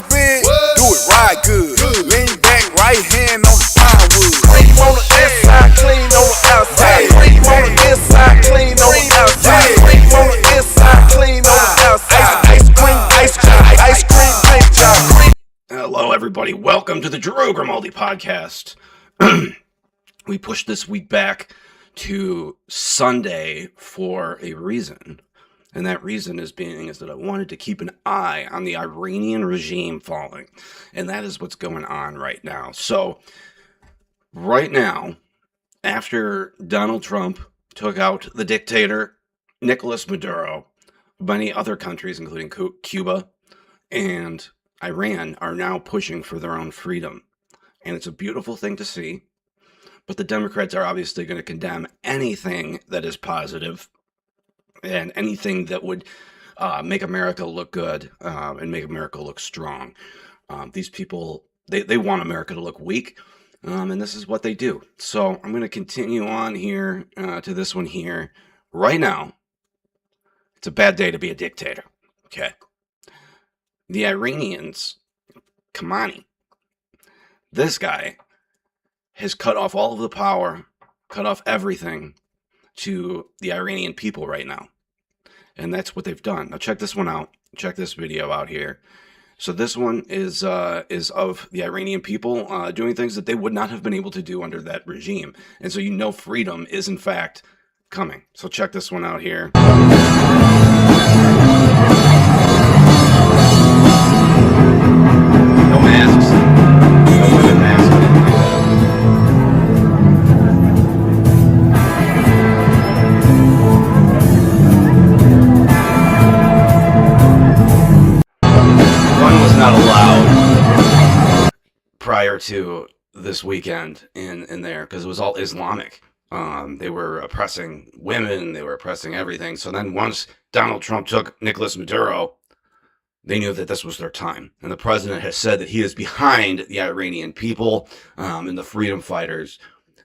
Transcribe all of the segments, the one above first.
bounce big, do it right good. Lean back, right hand on the plywood. Cream on the inside, clean on the outside. Cream on the inside, clean on the outside. Cream on the inside, clean on the outside. Ice cream, paint job. Hello, everybody. Welcome to the Grimaldi podcast. We pushed this week back to Sunday for a reason. And that reason is that I wanted to keep an eye on the Iranian regime falling. And that is what's going on right now. So, right now, after Donald Trump took out the dictator, Nicolas Maduro, many other countries, including Cuba and Iran, are now pushing for their own freedom. And it's a beautiful thing to see. But the Democrats are obviously going to condemn anything that is positive and anything that would make America look good and make America look strong. These people, they want America to look weak, and this is what they do. So I'm going to continue on here to this one here. Right now, it's a bad day to be a dictator. Okay. The Iranians, Khamenei, this guy has cut off all of the power, cut off everything to the Iranian people right now. And that's what they've done. Now check this one out. Check this video out here. So this one is of the Iranian people doing things that they would not have been able to do under that regime. And so you know freedom is in fact coming. So check this one out here. No masks. No women masks. Not allowed prior to this weekend in there because it was all Islamic. They were oppressing women, they were oppressing everything. So then once Donald Trump took Nicolas Maduro, they knew that this was their time. And the president has said that he is behind the Iranian people and the freedom fighters.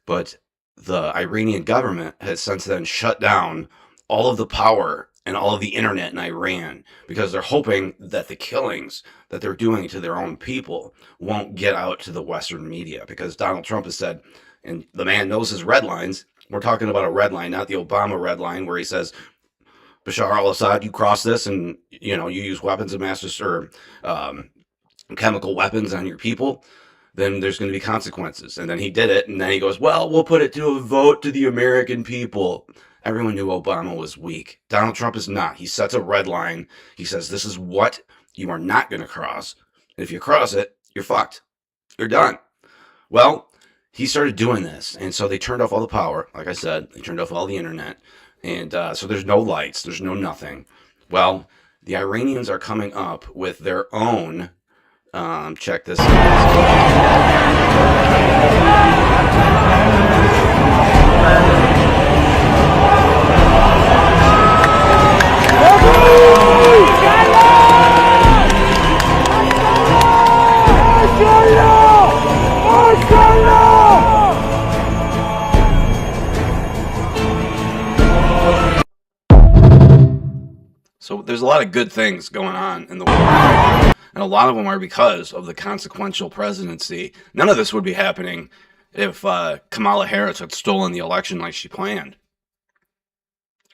But the Iranian government has since then shut down all of the power and all of the internet in Iran because they're hoping that the killings that they're doing to their own people won't get out to the Western media, because Donald Trump has said, and the man knows his red lines. We're talking about a red line, not the Obama red line, where he says, Bashar al-Assad, you cross this and, you use weapons of mass destruction or chemical weapons on your people, then there's going to be consequences. And then he did it. And then he goes, well, we'll put it to a vote to the American people. Everyone knew Obama was weak. Donald Trump is not. He sets a red line. He says, this is what you are not going to cross. And if you cross it, you're fucked. You're done. Well, he started doing this. And so they turned off all the power. Like I said, they turned off all the internet. And so there's no lights. There's no nothing. Well, the Iranians are coming up with their own, check this out. So there's a lot of good things going on in the world, and a lot of them are because of the consequential presidency. None of this would be happening if Kamala Harris had stolen the election like she planned.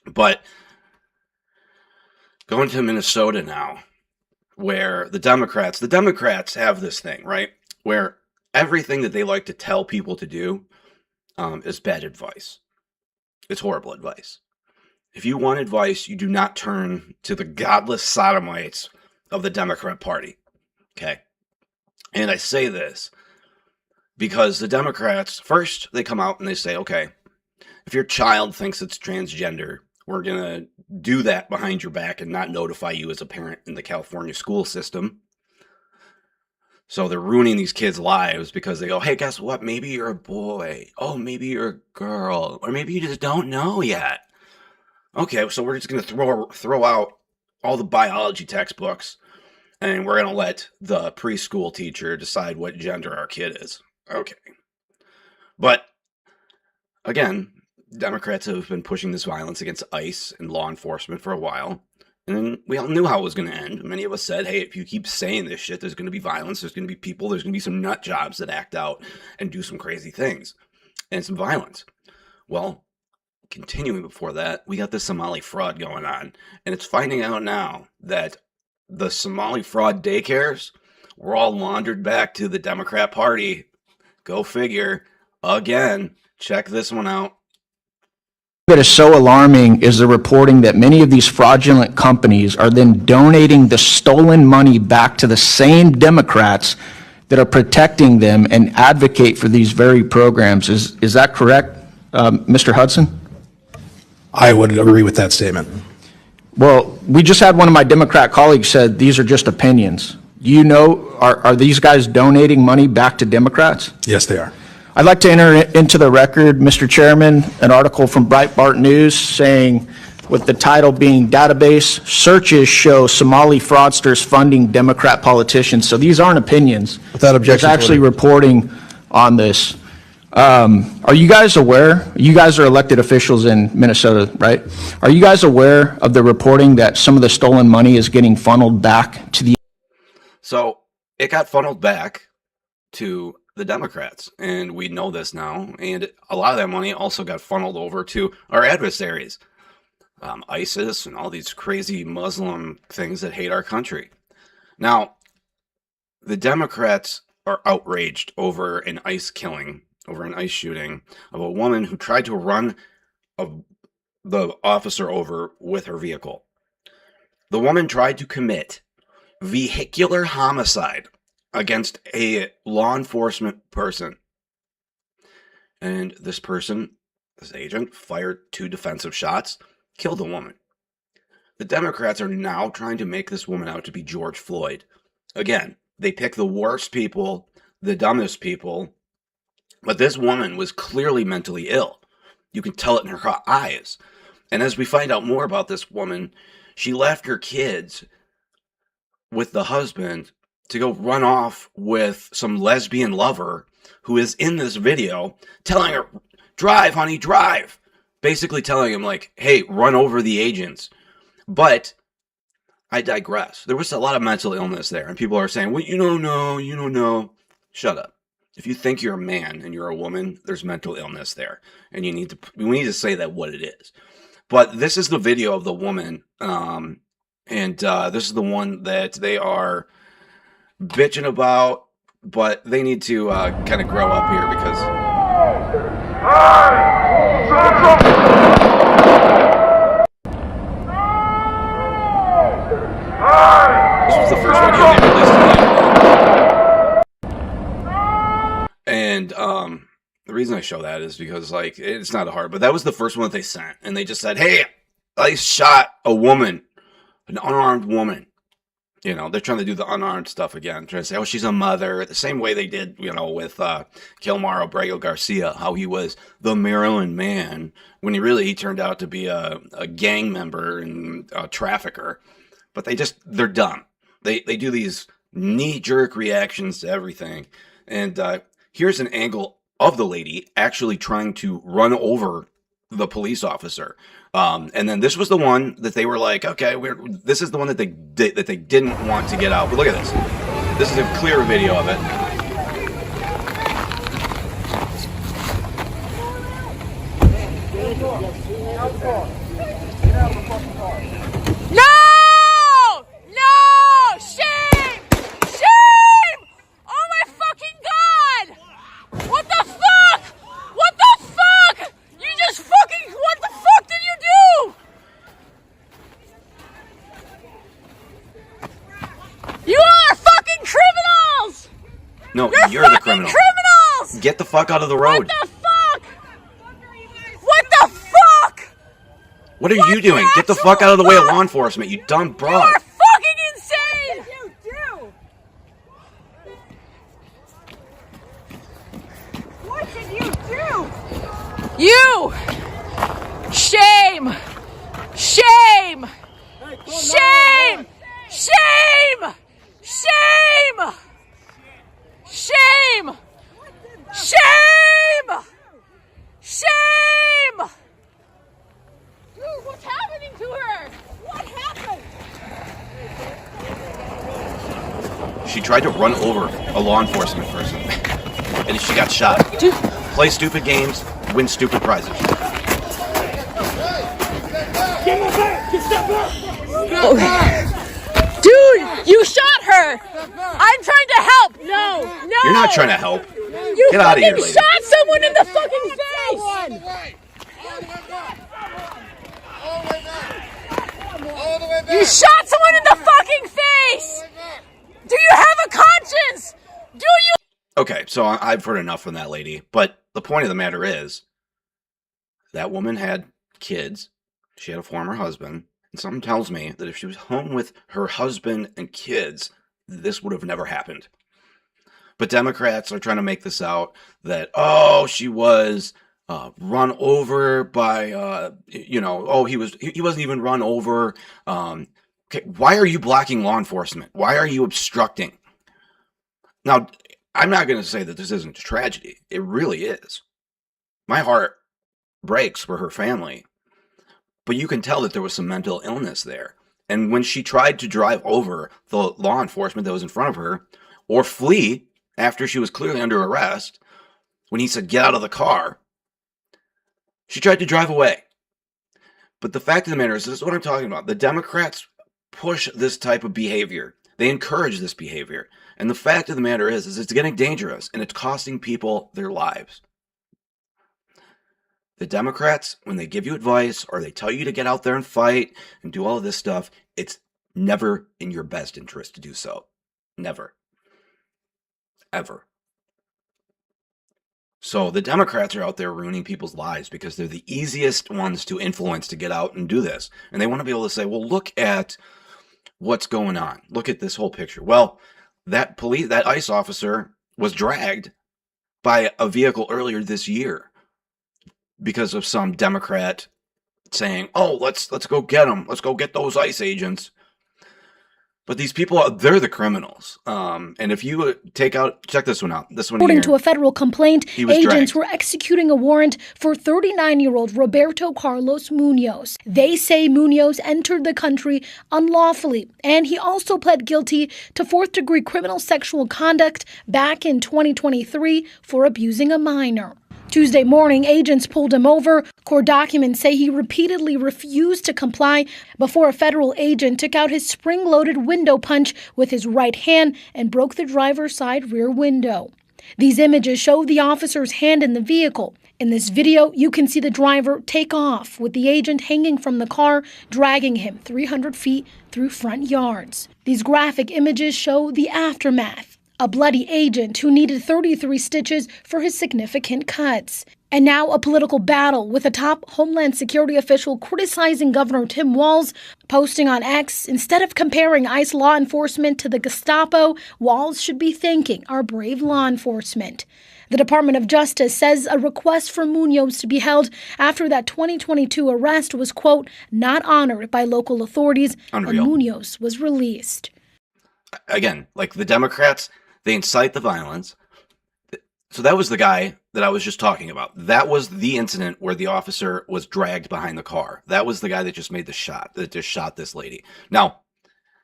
But going to Minnesota now, where the Democrats have this thing, right, where everything that they like to tell people to do is bad advice. It's horrible advice. If you want advice, you do not turn to the godless sodomites of the Democrat Party, okay? And I say this because the Democrats, first, they come out and they say, okay, if your child thinks it's transgender, we're going to do that behind your back and not notify you as a parent in the California school system. So they're ruining these kids' lives because they go, hey, guess what? Maybe you're a boy. Oh, maybe you're a girl. Or maybe you just don't know yet. Okay, so we're just going to throw out all the biology textbooks, and we're going to let the preschool teacher decide what gender our kid is. Okay. But, again, Democrats have been pushing this violence against ICE and law enforcement for a while. And we all knew how it was going to end. Many of us said, hey, if you keep saying this shit, there's going to be violence, there's going to be people, there's going to be some nut jobs that act out and do some crazy things and some violence. Well, continuing before that, we got the Somali fraud going on. And it's finding out now that the Somali fraud daycares were all laundered back to the Democrat Party. Go figure. Again, check this one out. That is so alarming is the reporting that many of these fraudulent companies are then donating the stolen money back to the same Democrats that are protecting them and advocate for these very programs. Is that correct, Mr. Hudson? I would agree with that statement. Well, we just had one of my Democrat colleagues said these are just opinions. Do you know, are these guys donating money back to Democrats? Yes, they are. I'd like to enter into the record, Mr. Chairman, an article from Breitbart News saying, with the title being Database Searches Show Somali Fraudsters Funding Democrat Politicians. So these aren't opinions. Without objection. It's actually reporting on this. Are you guys aware? You guys are elected officials in Minnesota, right? Are you guys aware of the reporting that some of the stolen money is getting funneled back to the... So it got funneled back to the Democrats, and we know this now, and a lot of that money also got funneled over to our adversaries, ISIS and all these crazy Muslim things that hate our country. Now, the Democrats are outraged over an ICE killing, over an ICE shooting of a woman who tried to run the officer over with her vehicle. The woman tried to commit vehicular homicide against a law enforcement person. And this person, this agent, fired 2 defensive shots, killed the woman. The Democrats are now trying to make this woman out to be George Floyd. Again, they pick the worst people, the dumbest people, but this woman was clearly mentally ill. You can tell it in her eyes. And as we find out more about this woman, she left her kids with the husband to go run off with some lesbian lover who is in this video telling her, drive, honey, drive. Basically telling him like, hey, run over the agents. But I digress. There was a lot of mental illness there. And people are saying, well, you don't know. Shut up. If you think you're a man and you're a woman, there's mental illness there. And we need to say that what it is. But this is the video of the woman. And this is the one that they are bitching about, but they need to kind of grow up here because this was the first video they released to the internet. And the reason I show that is because like it's not hard, but that was the first one that they sent, and they just said, hey, I shot a woman, an unarmed woman. You know, they're trying to do the unarmed stuff again, trying to say, oh, she's a mother, the same way they did, you know, with Kilmar Abrego Garcia, how he was the Maryland man, when he turned out to be a gang member and a trafficker. But they're dumb. They do these knee-jerk reactions to everything. And here's an angle of the lady actually trying to run over the police officer. And then this was the one that they were like, okay, this is the one that they didn't want to get out. But look at this. This is a clear video of it. No! No! Shame! Shame! Oh my fucking God! What the fuck? What the fuck? You just fucking, what the fuck did you do? You are fucking criminals! No, you're the criminal. Criminals! Get the fuck out of the road. What the fuck? What the fuck? What are you doing? Get the fuck out of the way of law enforcement, you dumb broad. You are fucking insane! What did you do? You! Shame! Shame! Shame! Shame! Shame! Shame! Shame! Shame! Dude, what's happening to her? What happened? tried to run over a law enforcement person, and she got shot. Play stupid games, win stupid prizes. Okay. Dude, you shot her! I'm trying to help! No! You're not trying to help. You Get out of here, fucking lady. shot someone in the fucking face! You shot someone in the fucking face! Do you have a conscience? Do you? Okay, so I've heard enough from that lady, but the point of the matter is, that woman had kids, she had a former husband, and something tells me that if she was home with her husband and kids, this would have never happened. But Democrats are trying to make this out that, oh, she was run over by, he wasn't even run over. Okay, why are you blocking law enforcement? Why are you obstructing? Now, I'm not going to say that this isn't a tragedy. It really is. My heart breaks for her family. But you can tell that there was some mental illness there. And when she tried to drive over the law enforcement that was in front of her, or flee after she was clearly under arrest, when he said, get out of the car, she tried to drive away. But the fact of the matter is, this is what I'm talking about. The Democrats push this type of behavior. They encourage this behavior. And the fact of the matter is it's getting dangerous, and it's costing people their lives. The Democrats, when they give you advice or they tell you to get out there and fight and do all of this stuff, it's never in your best interest to do so. Never. Ever. So the Democrats are out there ruining people's lives because they're the easiest ones to influence to get out and do this. And they want to be able to say, well, look at what's going on. Look at this whole picture. Well, that ICE officer was dragged by a vehicle earlier this year because of some Democrat saying, oh, let's go get them. Let's go get those ICE agents. But these people, they're the criminals. And if you check this one out. This one According here, to a federal complaint, agents dragged. were executing a warrant for 39-year-old Roberto Carlos Munoz. They say Munoz entered the country unlawfully, and he also pled guilty to fourth-degree criminal sexual conduct back in 2023 for abusing a minor. Tuesday morning, agents pulled him over. Court documents say he repeatedly refused to comply before a federal agent took out his spring-loaded window punch with his right hand and broke the driver's side rear window. These images show the officer's hand in the vehicle. In this video, you can see the driver take off with the agent hanging from the car, dragging him 300 feet through front yards. These graphic images show the aftermath. A bloody agent who needed 33 stitches for his significant cuts. And now a political battle with a top Homeland Security official criticizing Governor Tim Walz, posting on X, instead of comparing ICE law enforcement to the Gestapo, Walz should be thanking our brave law enforcement. The Department of Justice says a request for Munoz to be held after that 2022 arrest was, quote, not honored by local authorities. Unreal. And Munoz was released. Again, like the Democrats, they incite the violence. So that was the guy that I was just talking about. That was the incident where the officer was dragged behind the car. That was the guy that just made the shot, that just shot this lady. Now,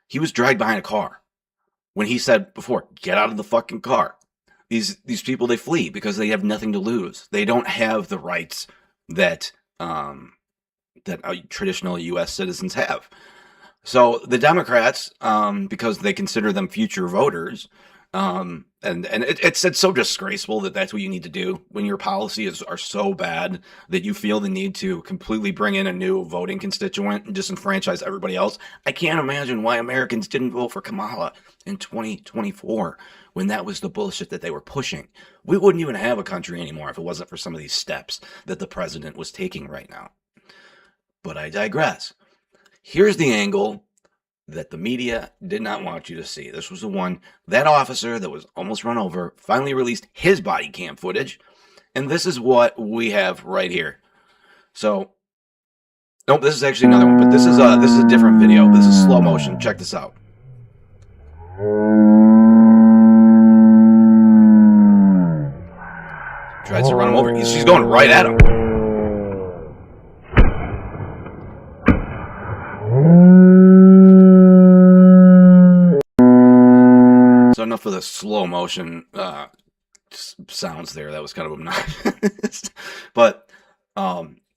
he was dragged behind a car when he said before, get out of the fucking car. These people, they flee because they have nothing to lose. They don't have the rights that traditional U.S. citizens have. So the Democrats, because they consider them future voters, and it's so disgraceful that that's what you need to do when your policies are so bad that you feel the need to completely bring in a new voting constituent and disenfranchise everybody else. I can't imagine why Americans didn't vote for Kamala in 2024 when that was the bullshit that they were pushing. We wouldn't even have a country anymore if it wasn't for some of these steps that the president was taking right now. But I digress. Here's the angle that the media did not want you to see. This was the one, that officer that was almost run over finally released his body cam footage. And this is what we have right here. So, nope, this is actually another one, but this is a different video. This is slow motion. Check this out. Tries to run him over. She's going right at him. So enough the slow motion sounds there. That was kind of obnoxious. But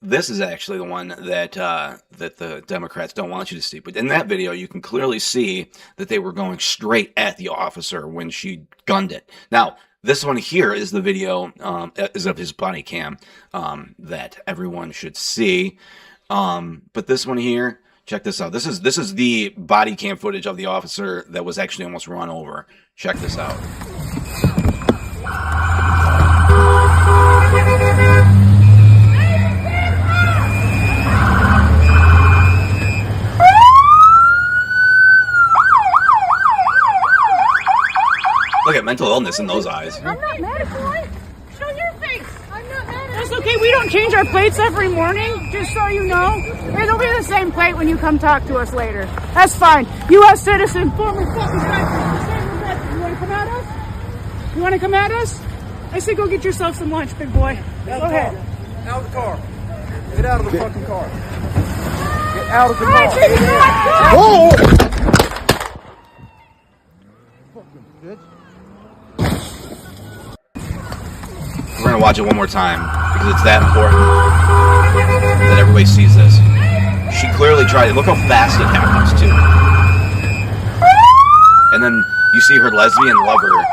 this is actually the one that that the Democrats don't want you to see. But in that video, you can clearly see that they were going straight at the officer when she gunned it. Now, this one here is the video is of his body cam that everyone should see. But this one here, check this out. This is the body cam footage of the officer that was actually almost run over. Check this out. Look at mental illness in those eyes. I'm not mad at you. Show your face. I'm not mad at you. That's okay. We don't change our plates every morning, just so you know. It'll be the same plate when you come talk to us later. That's fine. U.S. citizen, former fucking veteran. You want to come at us? You want to come at us? I say go get yourself some lunch, big boy. Go ahead. Out of the car. Get out of the fucking car. Get out of the All car. right, Whoa! We're going to watch it one more time because it's that important that everybody sees this. She clearly tried it. Look how fast it happens, too. And then you see her lesbian lover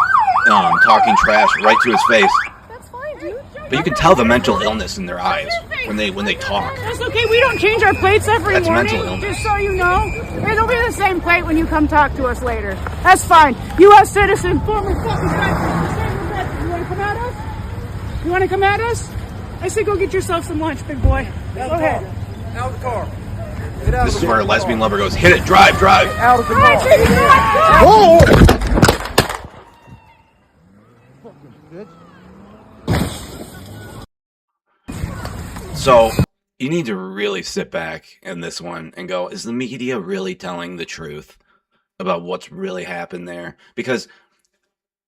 talking trash right to his face. That's fine, dude. But you can tell the mental illness in their eyes when they talk. That's okay. We don't change our plates every That's morning, mental illness. just so you know. It'll be the same plate when you come talk to us later. That's fine. U.S. citizen, former fucking veteran. You want to come at us? You want to come at us? I say go get yourself some lunch, big boy. Go ahead. Out of the car. Get out This of is the where a lesbian lover goes, hit it, drive. Out of the All right, car. take it. Whoa! So you need to really sit back in this one and go, is the media really telling the truth about what's really happened there? Because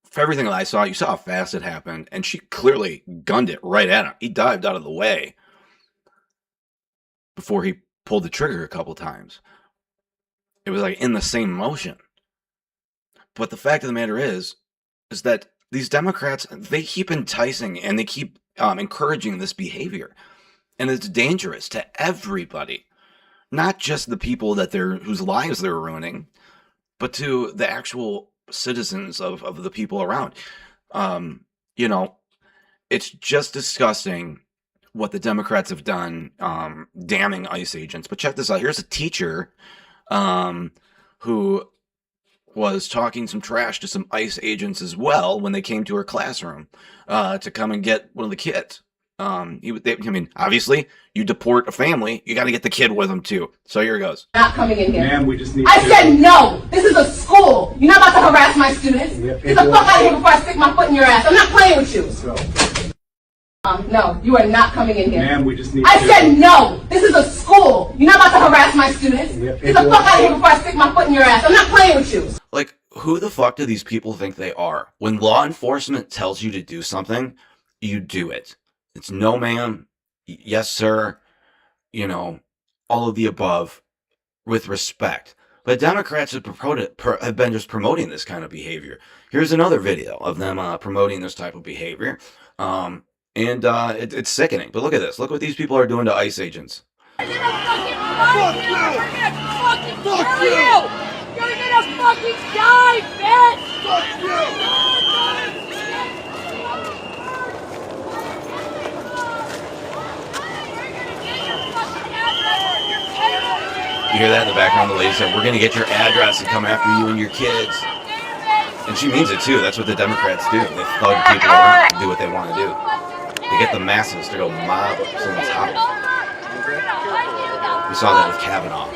for everything that I saw, you saw how fast it happened, and she clearly gunned it right at him. He dived out of the way before he pulled the trigger a couple times. It was like in the same motion. But the fact of the matter is that these Democrats, they keep enticing and they keep encouraging this behavior. And it's dangerous to everybody, not just the people that whose lives they're ruining, but to the actual citizens of the people around. You know, it's just disgusting what the Democrats have done, damning ICE agents. But check this out. Here's a teacher who was talking some trash to some ICE agents as well when they came to her classroom to come and get one of the kids. I mean, obviously, you deport a family, you got to get the kid with them too. So here it goes. Not coming in here. Ma'am, we just need I said no. This is a school. You're not about to harass my students. Get the fuck out of here before I stick my foot in your ass. I'm not playing with you. No, you are not coming in here. Ma'am, we just need I said no. This is a school. You're not about to harass my students. Get the fuck out of here before I stick my foot in your ass. I'm not playing with you. Like, who the fuck do these people think they are? When law enforcement tells you to do something, you do it. It's no, ma'am. Yes, sir. You know, all of the above with respect. But Democrats have been just promoting this kind of behavior. Here's another video of them promoting this type of behavior. It's sickening. But look at this. Look what these people are doing to ICE agents. You're gonna fucking die, bitch! Fuck you! You hear that in the background? The lady said, we're going to get your address and come after you and your kids. And she means it too. That's what the Democrats do. They thug people around and do what they want to do. They get the masses to go mob someone's house. We saw that with Kavanaugh.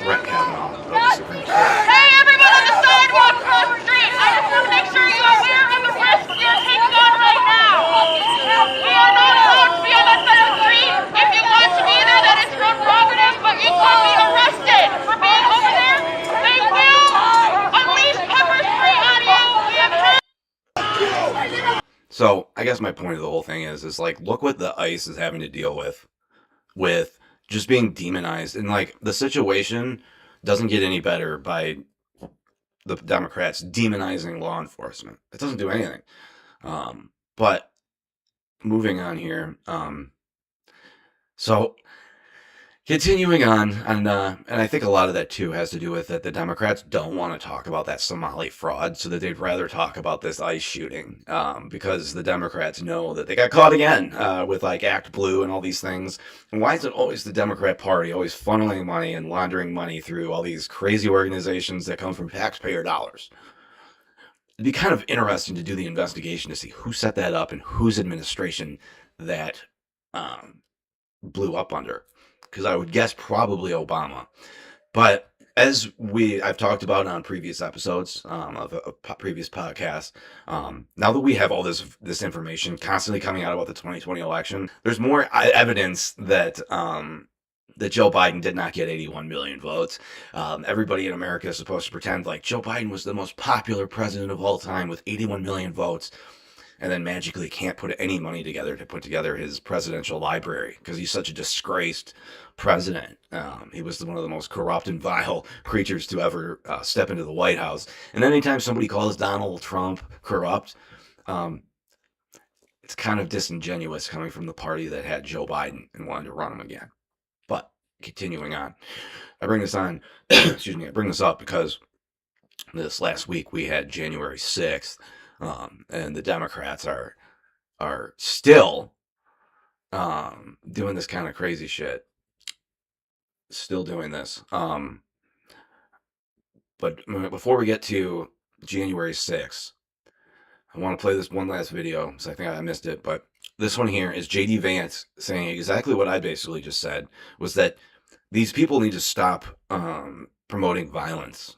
Brett Kavanaugh of the Supreme Court. Hey, everyone on the sidewalk across the street! I just want to make sure you're aware of the risk you're taking on right now. We are not allowed to be on that side of the street. If you want to be there, that is your prerogative, but you could be arrested for being over there. They will unleash pepper spray on you. We have heard. So I guess my point of the whole thing is like, look what the ICE is having to deal with just being demonized. And like, the situation doesn't get any better by the Democrats demonizing law enforcement. It doesn't do anything. But moving on here. So continuing on, and I think a lot of that too has to do with that the Democrats don't want to talk about that Somali fraud, so that they'd rather talk about this ICE shooting, because the Democrats know that they got caught again with like Act Blue and all these things. And why is it always the Democrat Party always funneling money and laundering money through all these crazy organizations that come from taxpayer dollars? It'd be kind of interesting to do the investigation to see who set that up and whose administration that blew up under. Because I would guess probably Obama. But as I've talked about on previous episodes of previous podcasts, now that we have all this information constantly coming out about the 2020 election, there's more evidence that that Joe Biden did not get 81 million votes. Everybody in America is supposed to pretend like Joe Biden was the most popular president of all time with 81 million votes, and then magically can't put any money together to put together his presidential library because he's such a disgraced president. He was one of the most corrupt and vile creatures to ever step into the White House. And anytime somebody calls Donald Trump corrupt, it's kind of disingenuous coming from the party that had Joe Biden and wanted to run him again. But continuing on, I bring this on, excuse me, I bring this up because this last week we had January 6th, and the Democrats are still doing this kind of crazy shit. Still doing this. But before we get to January 6th, I want to play this one last video because I think I missed it. But this one here is J.D. Vance saying exactly what I basically just said, was that these people need to stop promoting violence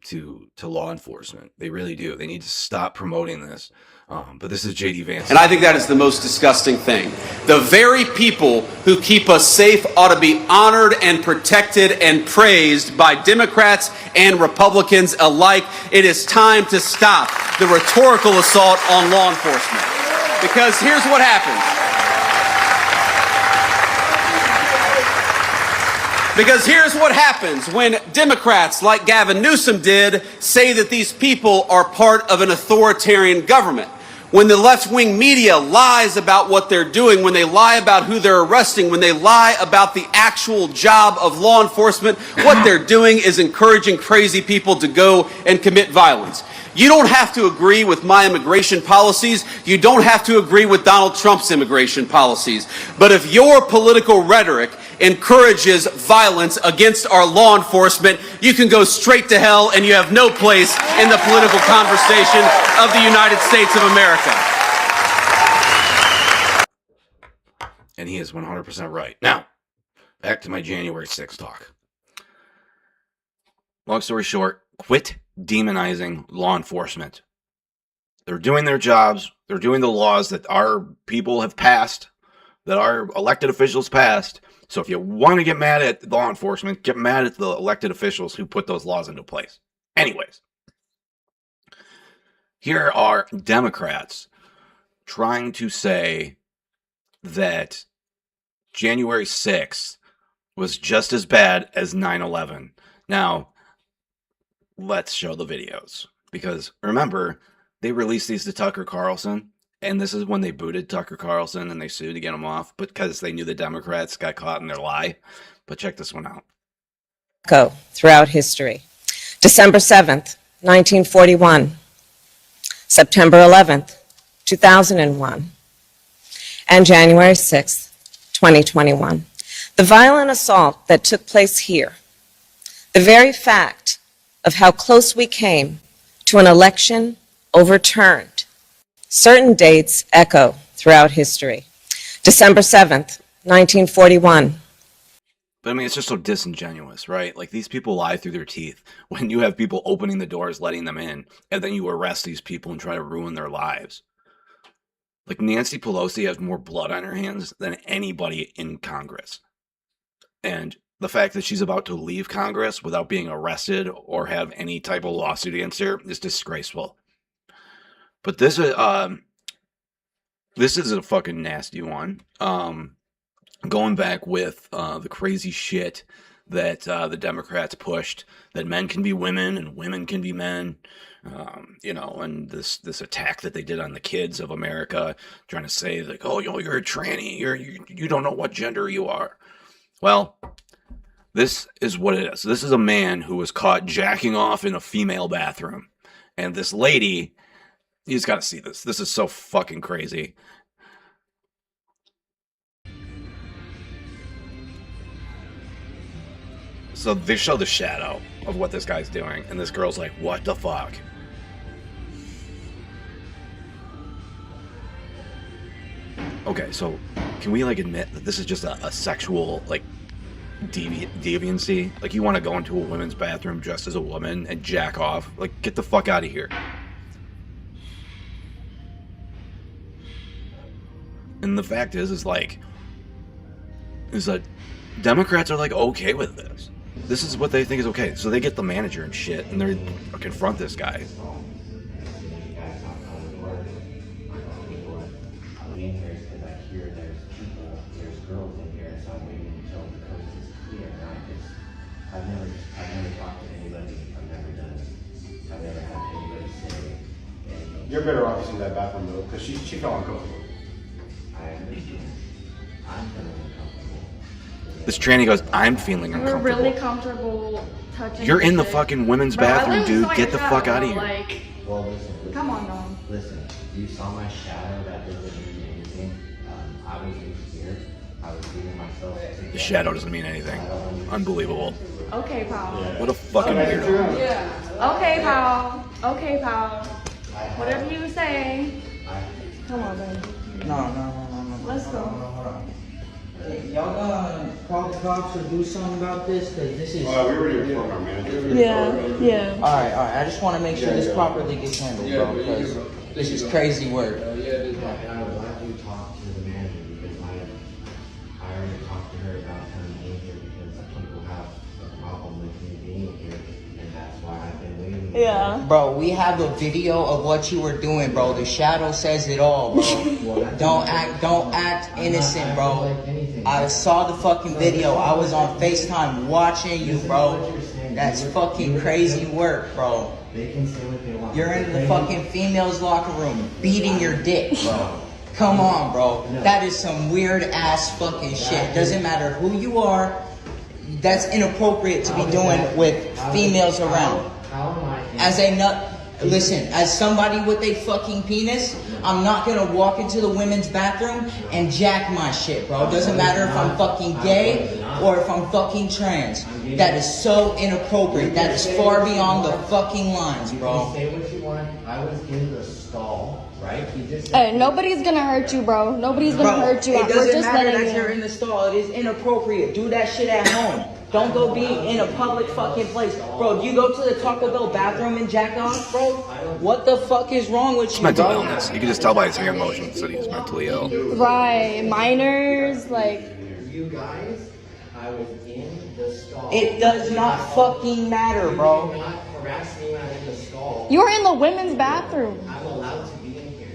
to law enforcement. They really do. They need to stop promoting this. But this is J.D. Vance. And I think that is the most disgusting thing. The very people who keep us safe ought to be honored and protected and praised by Democrats and Republicans alike. It is time to stop the rhetorical assault on law enforcement. Because here's what happens. Because here's what happens when Democrats like Gavin Newsom did say that these people are part of an authoritarian government. When the left-wing media lies about what they're doing, when they lie about who they're arresting, when they lie about the actual job of law enforcement, what they're doing is encouraging crazy people to go and commit violence. You don't have to agree with my immigration policies. You don't have to agree with Donald Trump's immigration policies. But if your political rhetoric encourages violence against our law enforcement, you can go straight to hell and you have no place in the political conversation of the United States of America. And he is 100% right. Now, back to my January 6th talk. Long story short, quit demonizing law enforcement. They're doing their jobs. They're doing the laws that our people have passed, that our elected officials passed. So if you want to get mad at law enforcement, get mad at the elected officials who put those laws into place. Anyways, here are Democrats trying to say that January 6th was just as bad as 9/11. Now, let's show the videos. Because remember, they released these to Tucker Carlson. And this is when they booted Tucker Carlson and they sued to get him off because they knew the Democrats got caught in their lie. But check this one out. Go throughout history. December 7th, 1941. September 11th, 2001. And January 6th, 2021. The violent assault that took place here. The very fact of how close we came to an election overturned. Certain dates echo throughout history. December 7th, 1941. But I mean, it's just so disingenuous, right? Like, these people lie through their teeth when you have people opening the doors, letting them in, and then you arrest these people and try to ruin their lives. Like, Nancy Pelosi has more blood on her hands than anybody in Congress. And the fact that she's about to leave Congress without being arrested or have any type of lawsuit against her is disgraceful. But this is a fucking nasty one. Going back with the crazy shit that the Democrats pushed, that men can be women and women can be men, and this attack that they did on the kids of America, trying to say like, oh, you're a tranny, you don't know what gender you are. Well, this is what it is. This is a man who was caught jacking off in a female bathroom, and this lady, you just got to see this. This is so fucking crazy. So they show the shadow of what this guy's doing, and this girl's like, what the fuck? Okay, so can we like admit that this is just a sexual like deviancy? Like, you want to go into a women's bathroom dressed as a woman and jack off? Like, get the fuck out of here. And the fact is that Democrats are like okay with this. This is what they think is okay. So they get the manager and shit, and they confront this guy. I've never talked to anybody. I've never had anybody say anything. You're better off using that bathroom though, because she felt uncomfortable. I understand. I'm feeling uncomfortable. This tranny goes, I'm feeling uncomfortable. We're really comfortable touching. You're in the fucking women's bathroom, dude. Get the fuck out of here. Like, well, listen. Come on, no. Listen, you saw my shadow. That doesn't mean anything. I was in here. I was leaving myself. The shadow doesn't mean anything. Unbelievable. Okay, pal. What a fucking weirdo. Yeah. Okay, pal. Okay, pal. Whatever you say. Come on, baby. No. Let's go. Hold on. Hey, y'all gonna call the cops or do something about this? Cause this is. We already informed our manager. Yeah. Alright. I just want to make sure this properly gets handled, bro. Because this is crazy work. I would like you to talk to the manager because I already talked to her about coming in here because people have a problem with me being here, and that's why I've been waiting. Yeah. Bro, we have a video of what you were doing, bro. The shadow says it all, bro. Don't act innocent, bro. I saw the fucking video. I was on FaceTime watching you, bro. That's fucking crazy work, bro. They can say what they want. You're in the fucking females' locker room beating your dick, bro. Come on, bro. That is some weird ass fucking shit. Doesn't matter who you are. That's inappropriate to be doing with females around. As a nut. Listen, as somebody with a fucking penis, I'm not gonna walk into the women's bathroom and jack my shit, bro. It doesn't matter if I'm fucking gay or if I'm fucking trans. That is so inappropriate. That is far beyond the fucking lines, bro. Say what you want. I was in the stall, right? Hey, nobody's gonna hurt you, bro. Nobody's gonna hurt you. It We're doesn't just matter letting that you're in the stall. It is inappropriate. Do that shit at home. Don't go be in a public fucking place. Bro, do you go to the Taco Bell bathroom and jack off, bro? What the fuck is wrong with you, Mental bro? illness. You can just tell by his hand motions that he's mentally ill. Right, minors, like. You guys, I was in the stall. It does not fucking matter, bro. You cannot harass me when I'm in the stall. You're in the women's bathroom. I'm allowed to be in here.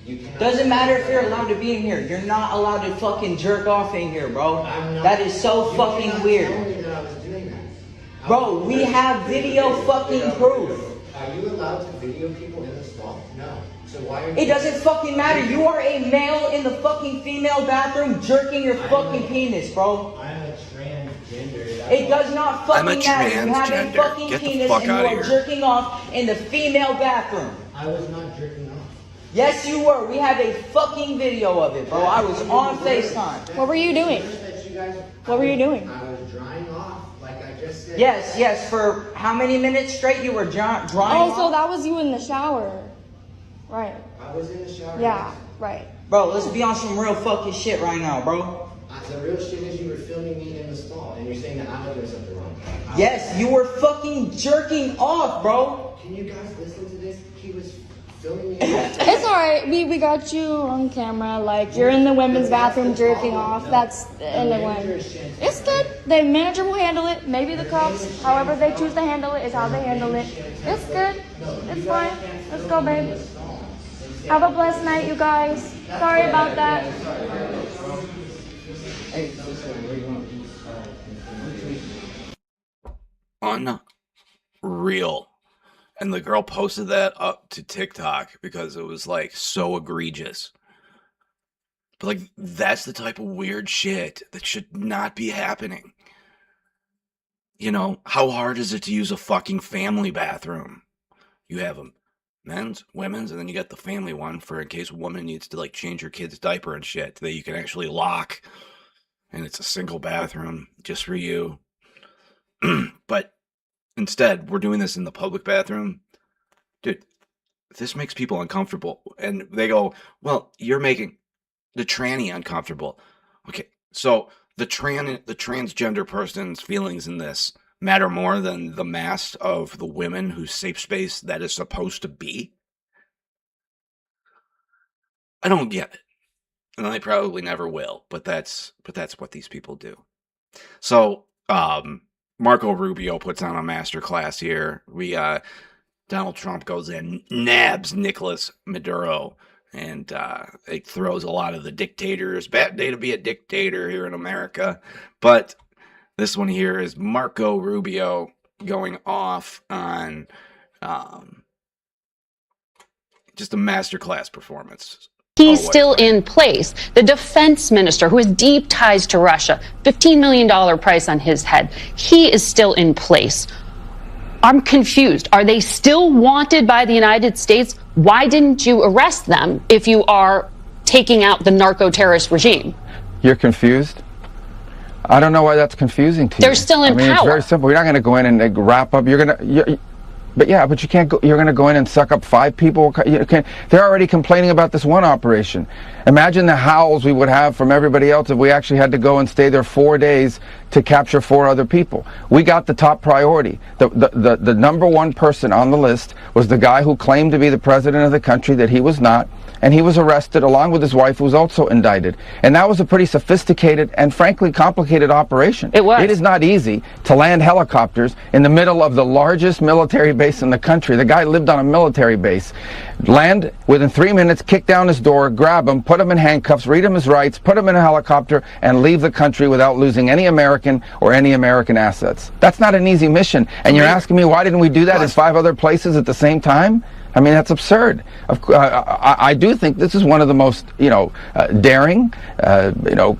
You cannot. Doesn't matter if you're allowed to be in here. You're not allowed to fucking jerk off in here, bro. That is so fucking weird. Tell me that I was doing that. Bro, we have video fucking proof. Are you allowed to video people in the stall? No. So why are you... It doesn't fucking matter. You are a male in the fucking female bathroom jerking your fucking penis, bro. I'm a transgender. It does not fucking matter. You have a transgender. fucking Get the penis fuck and you outta are here. jerking off in the female bathroom. I was not jerking off. Yes, you were. We have a fucking video of it, bro. I was on FaceTime. What were you doing? What were you doing? I was drying off, like I just said. Yes. For how many minutes straight you were drying Oh, off? so that was you in the shower. Right. I was in the shower. Yeah, right. Bro, let's be on some real fucking shit right now, bro. The real shit is you were filming me in the stall, and you're saying that I was doing something wrong. Yes, you were fucking jerking off, bro. Can you guys listen to this? He was filming me. It's alright. We got you on camera. Like, you're in the women's bathroom jerking off. That's in the one. It's good. The manager will handle it. Maybe the cops, however they choose to handle it, is how they handle it. It's good. It's fine. Let's go, babe. Have a blessed night, you guys. Sorry about that. unreal. And the girl posted that up to TikTok because it was like so egregious. But like, that's the type of weird shit that should not be happening. You know, how hard is it to use a fucking family bathroom? You have them men's, women's, and then you got the family one for in case a woman needs to like change her kid's diaper and shit that you can actually lock. And it's a single bathroom just for you. But instead, we're doing this in the public bathroom. Dude, this makes people uncomfortable. And they go, well, you're making the tranny uncomfortable. Okay, so the transgender person's feelings in this matter more than the mass of the women whose safe space that is supposed to be? I don't get it. And I probably never will, but that's what these people do. So, Marco Rubio puts on a masterclass here. Donald Trump goes in, nabs Nicolas Maduro, and it throws a lot of the dictators. Bad day to be a dictator here in America. But this one here is Marco Rubio going off on just a masterclass performance. He's still in place. The defense minister, who has deep ties to Russia, $15 million price on his head, he is still in place. I'm confused. Are they still wanted by the United States? Why didn't you arrest them if you are taking out the narco-terrorist regime? You're confused? I don't know why that's confusing to you. They're still in power. It's very simple. You're not going to go in and wrap up. But you can't go. You're going to go in and suck up 5 people. They're already complaining about this one operation. Imagine the howls we would have from everybody else if we actually had to go and stay there 4 days to capture 4 other people. We got the top priority. The number one person on the list was the guy who claimed to be the president of the country that he was not. And he was arrested along with his wife, who was also indicted. And that was a pretty sophisticated and frankly complicated operation. It was. It is not easy to land helicopters in the middle of the largest military base in the country. The guy lived on a military base. Land within 3 minutes, kick down his door, grab him, put him in handcuffs, read him his rights, put him in a helicopter, and leave the country without losing any American or any American assets. That's not an easy mission. And you're asking me why didn't we do that in 5 other places at the same time? I mean, that's absurd. I do think this is one of the most, daring,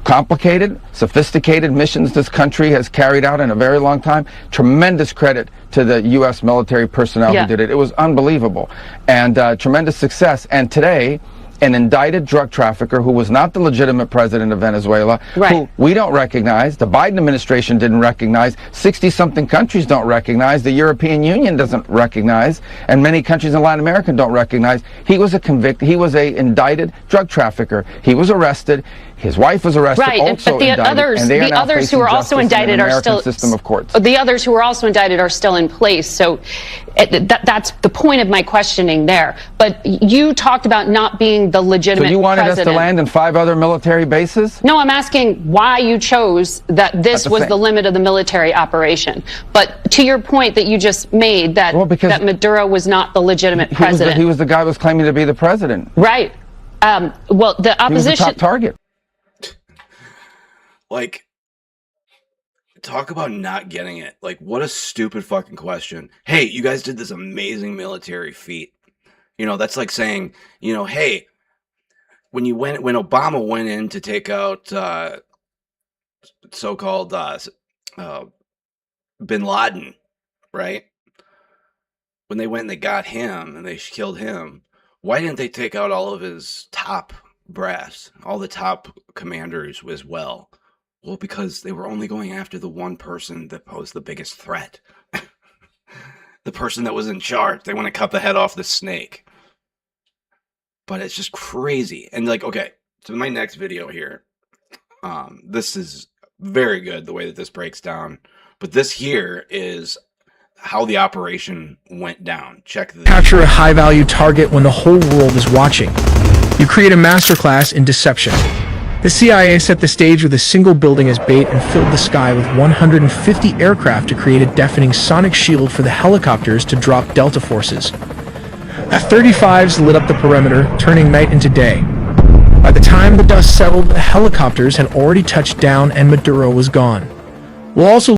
complicated, sophisticated missions this country has carried out in a very long time. Tremendous credit to the U.S. military personnel who did it. It was unbelievable. And tremendous success. And today, an indicted drug trafficker who was not the legitimate president of Venezuela, who we don't recognize, the Biden administration didn't recognize, 60-something countries don't recognize, the European Union doesn't recognize, and many countries in Latin America don't recognize. He was a indicted drug trafficker. He was arrested. His wife was arrested, also but the indicted, others who are also indicted are still system of courts. The others who are also indicted are still in place. So that's the point of my questioning there. But you talked about not being the legitimate president. So you wanted president. us to land in 5 other military bases? No, I'm asking why you chose that this was the limit of the military operation. But to your point that you just made, that Maduro was not the legitimate president. He was the guy who was claiming to be the president. Right. Well, the opposition... He was the top target. Like, talk about not getting it. Like, what a stupid fucking question. Hey, you guys did this amazing military feat. That's like saying, hey, when Obama went in to take out so-called Bin Laden, right? When they went and they got him and they killed him, why didn't they take out all of his top brass, all the top commanders as well? Well, because they were only going after the one person that posed the biggest threat. The person that was in charge. They want to cut the head off the snake. But it's just crazy. And okay, so my next video here, this is very good, the way that this breaks down. But this here is how the operation went down. Check this. Capture a high-value target when the whole world is watching. You create a masterclass in deception. The CIA set the stage with a single building as bait and filled the sky with 150 aircraft to create a deafening sonic shield for the helicopters to drop Delta forces. F-35s lit up the perimeter, turning night into day. By the time the dust settled, the helicopters had already touched down and Maduro was gone. We'll also